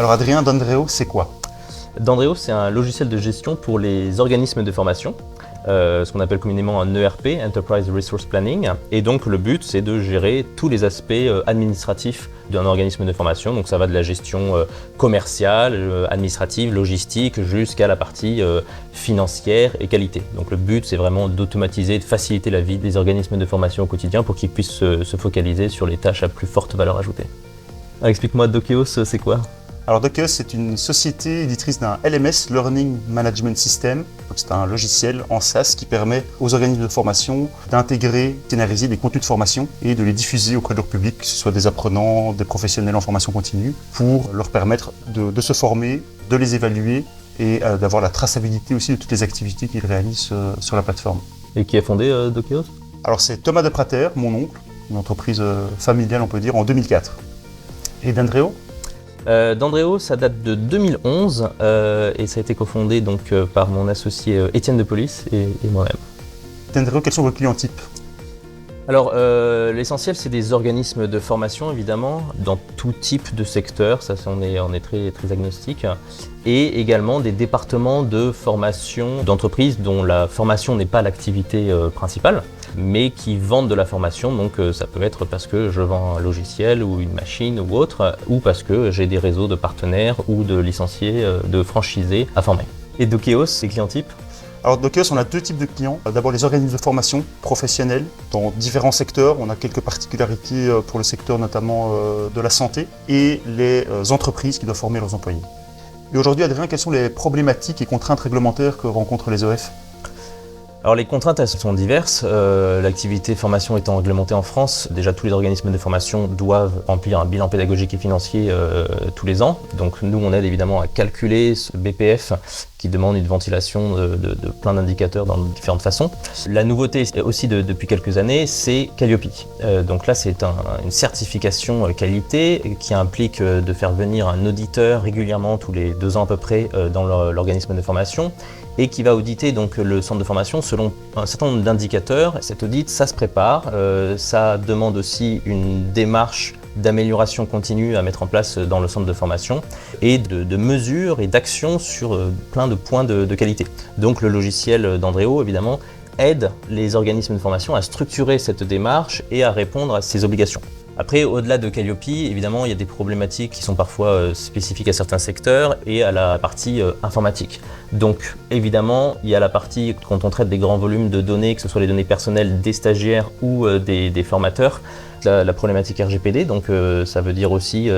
Alors Adrien, Dendreo, c'est quoi? Dendreo, c'est un logiciel de gestion pour les organismes de formation, ce qu'on appelle communément un ERP, Enterprise Resource Planning. Et donc le but, c'est de gérer tous les aspects administratifs d'un organisme de formation. Donc ça va de la gestion commerciale, administrative, logistique, jusqu'à la partie financière et qualité. Donc le but, c'est vraiment d'automatiser, de faciliter la vie des organismes de formation au quotidien pour qu'ils puissent se focaliser sur les tâches à plus forte valeur ajoutée. Alors, explique-moi, Dokeos, c'est quoi? Alors Dokeos, c'est une société éditrice d'un LMS, Learning Management System. C'est un logiciel en SaaS qui permet aux organismes de formation d'intégrer, scénariser des contenus de formation et de les diffuser auprès de leur public, que ce soit des apprenants, des professionnels en formation continue, pour leur permettre de se former, de les évaluer et d'avoir la traçabilité aussi de toutes les activités qu'ils réalisent sur la plateforme. Et qui a fondé Dokeos? Alors c'est Thomas de Prater, mon oncle, une entreprise familiale on peut dire, en 2004. Et Dendreo? Dendreo, ça date de 2011 et ça a été cofondé donc, par mon associé Étienne de Police et moi-même. Dendreo, quels sont vos clients types? Alors l'essentiel, c'est des organismes de formation évidemment, dans tout type de secteur, ça on est très, très agnostique, et également des départements de formation d'entreprises dont la formation n'est pas l'activité principale, mais qui vendent de la formation. Donc ça peut être parce que je vends un logiciel ou une machine ou autre, ou parce que j'ai des réseaux de partenaires ou de licenciés, de franchisés à former. Et Dokeos, c'est client type? Alors Dokeos, on a deux types de clients. D'abord les organismes de formation professionnels dans différents secteurs. On a quelques particularités pour le secteur notamment de la santé et les entreprises qui doivent former leurs employés. Et aujourd'hui, Adrien, quelles sont les problématiques et contraintes réglementaires que rencontrent les EF? Alors les contraintes, elles sont diverses. L'activité formation étant réglementée en France, déjà tous les organismes de formation doivent remplir un bilan pédagogique et financier tous les ans. Donc nous, on aide évidemment à calculer ce BPF qui demande une ventilation de plein d'indicateurs dans différentes façons. La nouveauté aussi depuis quelques années, c'est Calliope. Donc là, c'est une certification qualité qui implique de faire venir un auditeur régulièrement, tous les 2 ans à peu près, dans l'organisme de formation, et qui va auditer donc le centre de formation selon un certain nombre d'indicateurs. Cet audit, ça se prépare, ça demande aussi une démarche d'amélioration continue à mettre en place dans le centre de formation et de mesures et d'actions sur plein de points de qualité. Donc le logiciel Dendreo, évidemment, aide les organismes de formation à structurer cette démarche et à répondre à ces obligations. Après, au-delà de Calliope, évidemment, il y a des problématiques qui sont parfois spécifiques à certains secteurs et à la partie informatique. Donc, évidemment, il y a la partie, quand on traite des grands volumes de données, que ce soit les données personnelles des stagiaires ou des formateurs, la problématique RGPD, donc ça veut dire aussi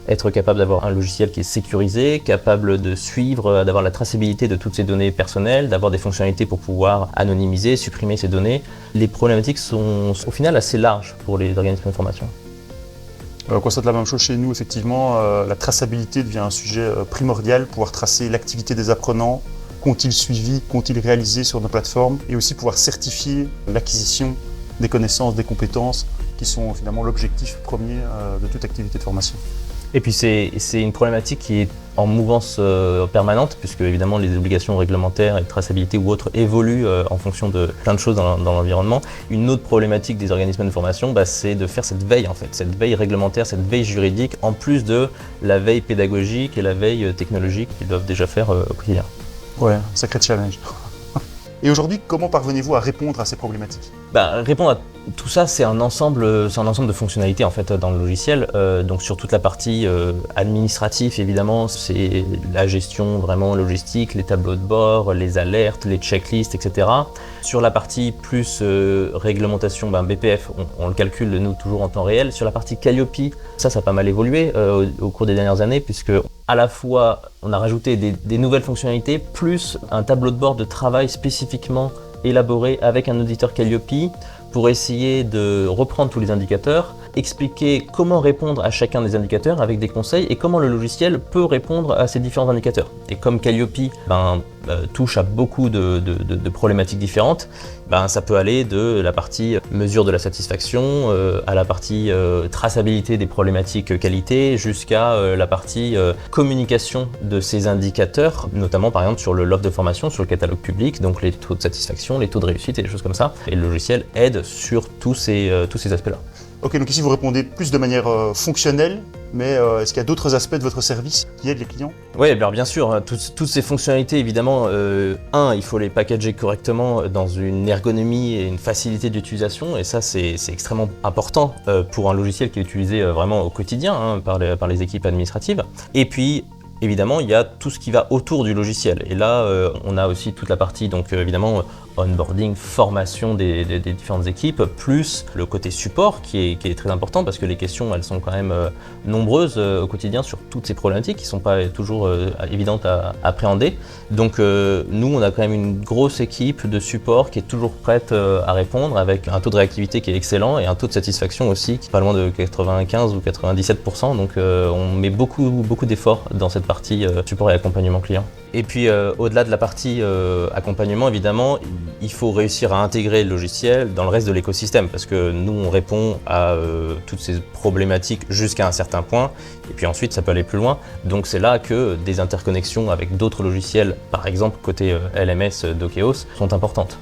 être capable d'avoir un logiciel qui est sécurisé, capable de suivre, d'avoir la traçabilité de toutes ces données personnelles, d'avoir des fonctionnalités pour pouvoir anonymiser, supprimer ces données. Les problématiques sont au final assez larges pour les organismes de formation. On constate la même chose chez nous, effectivement, la traçabilité devient un sujet primordial, pouvoir tracer l'activité des apprenants, qu'ont-ils suivi, qu'ont-ils réalisé sur nos plateformes, et aussi pouvoir certifier l'acquisition des connaissances, des compétences, qui sont finalement l'objectif premier de toute activité de formation. Et puis c'est une problématique qui est en mouvance permanente, puisque évidemment les obligations réglementaires et de traçabilité ou autres évoluent en fonction de plein de choses dans l'environnement. Une autre problématique des organismes de formation, c'est de faire cette veille en fait, cette veille réglementaire, cette veille juridique, en plus de la veille pédagogique et la veille technologique qu'ils doivent déjà faire au quotidien. Ouais, sacré challenge. Et aujourd'hui, comment parvenez-vous à répondre à ces problématiques? Répondre à tout ça, c'est un ensemble de fonctionnalités en fait dans le logiciel. Donc sur toute la partie administrative, évidemment, c'est la gestion vraiment logistique, les tableaux de bord, les alertes, les checklists, etc. Sur la partie plus réglementation, BPF, on le calcule nous toujours en temps réel. Sur la partie Calliope, ça a pas mal évolué au cours des dernières années, puisque à la fois on a rajouté des nouvelles fonctionnalités, plus un tableau de bord de travail spécifiquement élaboré avec un auditeur Calliope pour essayer de reprendre tous les indicateurs, expliquer comment répondre à chacun des indicateurs avec des conseils et comment le logiciel peut répondre à ces différents indicateurs. Et comme Calliope touche à beaucoup de problématiques différentes, ça peut aller de la partie mesure de la satisfaction à la partie traçabilité des problématiques qualité jusqu'à la partie communication de ces indicateurs, notamment par exemple sur l'offre de formation, sur le catalogue public, donc les taux de satisfaction, les taux de réussite et des choses comme ça. Et le logiciel aide sur tous ces aspects-là. Ok, donc ici vous répondez plus de manière fonctionnelle, mais est-ce qu'il y a d'autres aspects de votre service qui aident les clients? Oui, alors bien sûr, hein, toutes ces fonctionnalités, évidemment, il faut les packager correctement dans une ergonomie et une facilité d'utilisation, et ça c'est extrêmement important pour un logiciel qui est utilisé vraiment au quotidien hein, par les équipes administratives. Et puis, évidemment, il y a tout ce qui va autour du logiciel. Et là, on a aussi toute la partie, donc évidemment, onboarding, formation des différentes équipes, plus le côté support qui est très important parce que les questions, elles sont quand même nombreuses au quotidien sur toutes ces problématiques qui ne sont pas toujours évidentes à appréhender. Donc nous, on a quand même une grosse équipe de support qui est toujours prête à répondre avec un taux de réactivité qui est excellent et un taux de satisfaction aussi qui est pas loin de 95 ou 97%. Donc on met beaucoup d'efforts dans cette partie support et accompagnement client. Et puis au-delà de la partie accompagnement, évidemment, il faut réussir à intégrer le logiciel dans le reste de l'écosystème parce que nous, on répond à toutes ces problématiques jusqu'à un certain point et puis ensuite, ça peut aller plus loin. Donc c'est là que des interconnexions avec d'autres logiciels, par exemple côté LMS Dokeos, sont importantes.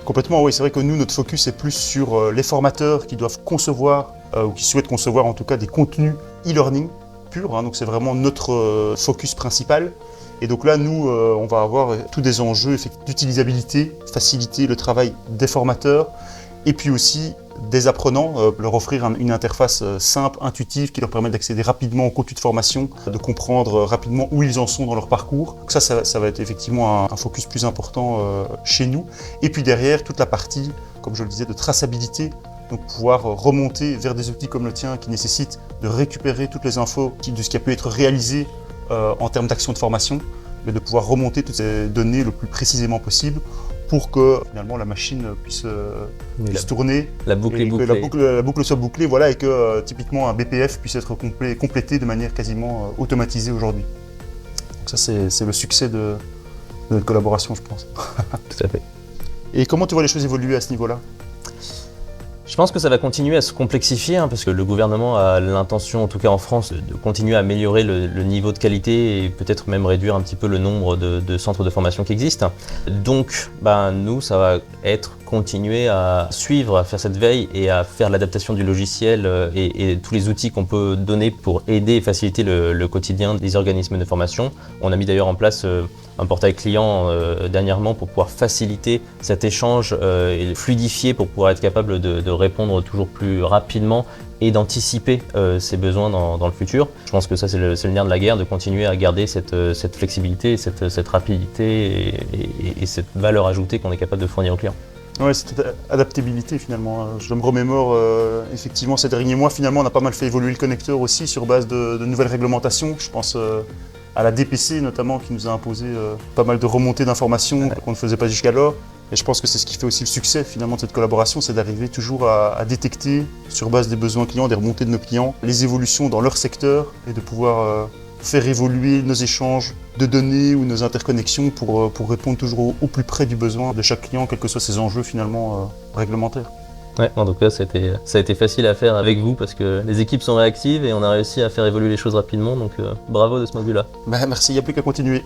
Complètement, oui. C'est vrai que nous, notre focus est plus sur les formateurs qui doivent concevoir ou qui souhaitent concevoir en tout cas des contenus e-learning purs. Hein, donc c'est vraiment notre focus principal. Et donc là, nous, on va avoir tous des enjeux d'utilisabilité, faciliter le travail des formateurs et puis aussi des apprenants, leur offrir une interface simple, intuitive, qui leur permet d'accéder rapidement au contenu de formation, de comprendre rapidement où ils en sont dans leur parcours. Donc ça va être effectivement un focus plus important chez nous. Et puis derrière, toute la partie, comme je le disais, de traçabilité. Donc pouvoir remonter vers des outils comme le tien qui nécessitent de récupérer toutes les infos de ce qui a pu être réalisé en termes d'action de formation, mais de pouvoir remonter toutes ces données le plus précisément possible pour que finalement la machine puisse tourner, la boucle est bouclée. Que la boucle soit bouclée, voilà, et que typiquement un BPF puisse être complété de manière quasiment automatisée aujourd'hui. Donc ça c'est le succès de notre collaboration, je pense. Tout à fait. Et comment tu vois les choses évoluer à ce niveau-là ? Je pense que ça va continuer à se complexifier hein, parce que le gouvernement a l'intention, en tout cas en France, de continuer à améliorer le niveau de qualité et peut-être même réduire un petit peu le nombre de centres de formation qui existent. Donc nous, ça va être continuer à suivre, à faire cette veille et à faire l'adaptation du logiciel et tous les outils qu'on peut donner pour aider et faciliter le quotidien des organismes de formation. On a mis d'ailleurs en place un portail client dernièrement pour pouvoir faciliter cet échange et fluidifier pour pouvoir être capable de répondre toujours plus rapidement et d'anticiper ses besoins dans le futur. Je pense que ça c'est le nerf de la guerre, de continuer à garder cette flexibilité, cette rapidité et cette valeur ajoutée qu'on est capable de fournir aux clients. Oui, cette adaptabilité finalement. Je me remémore effectivement ces derniers mois, finalement on a pas mal fait évoluer le connecteur aussi sur base de nouvelles réglementations. Je pense à la DPC notamment qui nous a imposé pas mal de remontées d'informations qu'on ne faisait pas jusqu'alors. Et je pense que c'est ce qui fait aussi le succès finalement de cette collaboration, c'est d'arriver toujours à détecter sur base des besoins clients, des remontées de nos clients, les évolutions dans leur secteur et de pouvoir faire évoluer nos échanges de données ou nos interconnexions pour répondre toujours au plus près du besoin de chaque client, quels que soient ses enjeux finalement réglementaires. Ouais, en tout cas, ça a été facile à faire avec vous parce que les équipes sont réactives et on a réussi à faire évoluer les choses rapidement, donc bravo de ce point de vue-là. Merci, il n'y a plus qu'à continuer.